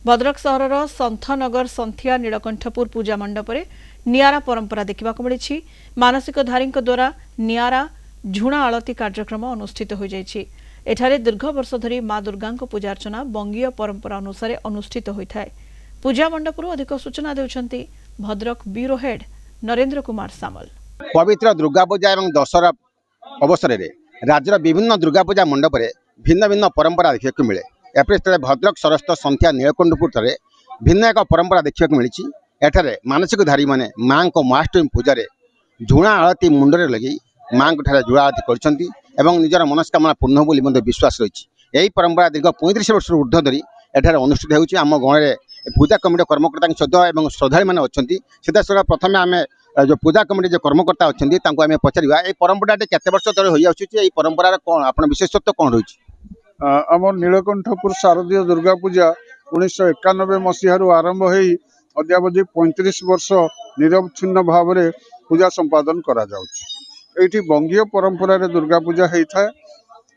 भद्रक सहर सन्थनगर संथिया नीलकंठपुर पूजा मंडप में नियारा परंपरा देखा मिली। मानसिकधारी द्वारा नियारा झुणा आलती कार्यक्रम अनुष्ठित हो जाइछि। एठारे दीर्घ वर्ष धरी माँ दुर्गा पूजार्चना बंगीय परंपरा अनुसार अनुष्ठित होता है। पूजा मंडप अधिक सूचना देउछंती भद्रक ब्यूरो हेड नरेंद्र कुमार सामल। पवित्र दुर्गा पूजा और दशहरा अवसर में राज्यर विभिन्न दुर्गा पूजा मंडप में भिन्न भिन्न परंपरा देखा मिले। एप्रिल भद्रक सरस्थ संथिया नीलकंठपुर भिन्न एक परंपरा देखा मिली। एठारे मानसिकधारी माने माँ को महाअष्टमी पूजा झुणा आलती मुंडरे लगे माँ को झुणा आलती कर निजर मनस्कामना पूर्ण बोली विश्वास रही। यही परंपरा दीर्घ 35 वर्ष ऊर्ध्व धरी एठारे अनुष्ठित होउछि। आम गाँव में पूजा कमिटी कर्मकर्ता सहित और श्रद्धालु मैंने अच्छी सीधासख प्रथम आम जो पूजा कमिटी जो कर्मकर्ता अच्छा आम पचारा ये परंपरा केते वर्ष तले हो परंपरार कौन आप विशेषत्व कौन रही? आम नीलकंठपुर शारदीय दुर्गा पूजा 1991 मसीह आरंभ हो अद्यावधि 35 वर्ष निरवच्छिन्न भाव में पूजा संपादन करा जाउछि। एठी बंगीय परंपरा रे दुर्गा पूजा होता है।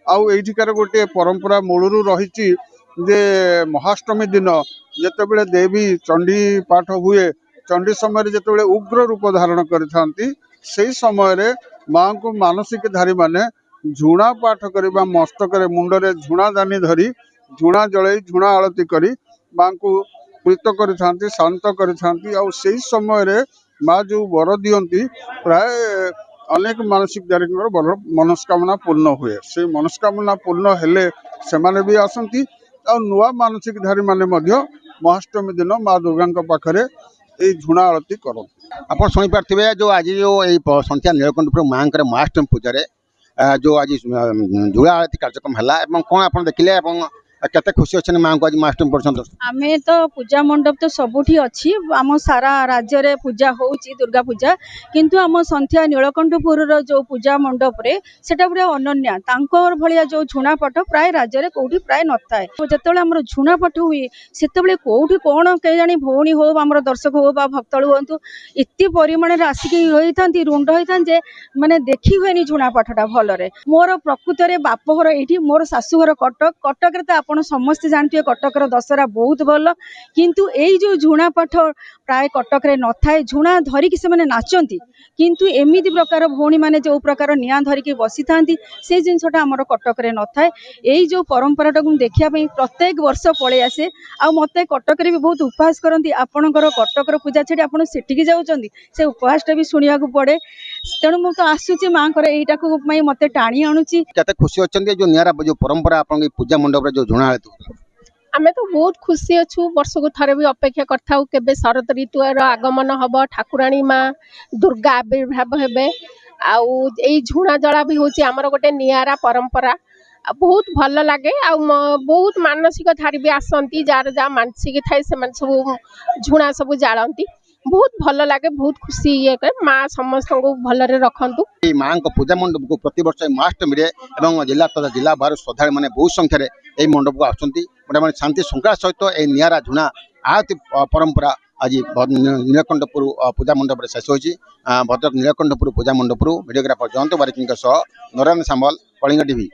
आउ एठिकार गोटे परंपरा मूलरू रही जे महाअष्टमी दिन जेतेबेले देवी चंडी पाठ हुए चंडी समय जेतेबेले उग्र रूप धारण करथांती से समय रे माँ को मानसिक धारी माने झुणा पाठ करबा मस्तक मुंडरे झुणा दानी धरी झुणा जड़े झुणा आलती करी माँ को प्रीत करथांती शांत करथांती। आउ सेही समय रे माँ जो वर दियंती प्राय अनेक मानसिक धारी मनस्कामना पूर्ण हुए। से मनस्कामना पूर्ण हेले से माने भी आसंती और नुआ मानसिक धारी माने मध्य महाअष्टमी दिन माँ दुर्गा पाखरे ए झुणा आलती करती। आप शुणी पारे जो आज जो संथिया नीलकंठपुर माँ महाअष्टमी पूजा जो आज झुणा आलती कार्यक्रम है कौन आप देखिले केते खुशी अच्छे माँ को आज महाअष्टमी पर्यटन? आमे तो पूजा मंडप तो सबुठी अच्छी आम सारा राज्य रे पूजा होउची दुर्गा पूजा किंतु आम संथिया नीलकंठपुर जो पूजा मंडप रे सेटा पूरा अनन्या तांकर भलिया जो झुणा पट प्राय राज्य रे कोठी प्राय नथाय। जेतेबेले हमर झुणा पट हुई सेतेबेले कोठी कोन के जानी भौणी हो हमर दर्शक हो बा भक्तळु होंतु इत्ती परिमाण रे आसिकी होइथांती रुंड होइथां जे माने देखि होएनी झुणा पटटा भल रे। मोर प्रकृत रे बाप घर एठी मोर सासु घर कटक रे तो समस्ते जानते कटक दशहरा बहुत भल किंतु यही जो झुणा पाठ प्राय कटक रे न थाए। झुणा धरिकी से माने नाचंती किंतु एमिति प्रकार भौणी माने जो प्रकार निया धरिकी बसी थांती से जिनसटा हमर कटक रे न थाए। यही जो परंपराटा को देखिया पई प्रत्येक वर्ष पळे आसे। आ मते कटक रे भी बहुत उपहास करंती आपणकर कटक पूजा छेडी आपण सेटिकी जाउचंदी से उपहासटा भी सुनिया को पड़े। तेणु मु तो आसुची मां करे एटा को मते टाणी आणुची। केते खुशी अच्छे जो नियारा जो परंपरा आपन पूजा मंडप रे जो झुणा आमे तो बहुत खुशी अच्छु। वर्ष को थरे भी अपेक्षा करथाउ केबे शरद ऋतुर आगमन हब ठाकुराणी माँ दुर्गा आविर्भाव हेबे। आउ एई झुणा जड़ा भी होची हमर गोटे नियारा परंपरा बहुत भल लगे। आ बहुत मानसिक धारी भी आसंती जार जा मानसिक थाए से मन सब झुणा सब जालंती बहुत भल लगे। बहुत खुशी ये माँ समस्त को भलरे रखंतु। माँ को पूजा मंडप को प्रति वर्ष महाअष्टमी एवं जिला तथा जिला बाहर श्रद्धा मैंने बहुत संख्यार यही मंडप को आसुँच गोटे शांति श्रृंखला सहित यह नियारा झुणा आरती परंपरा आज नीलकंठपुर पूजा मंडप में शेष होती। भद्रक नीलकंठपुर पूजा मंडपुर वीडियोग्राफर जयंत बारिक नरेंद्र सामल कलिंग टीवी।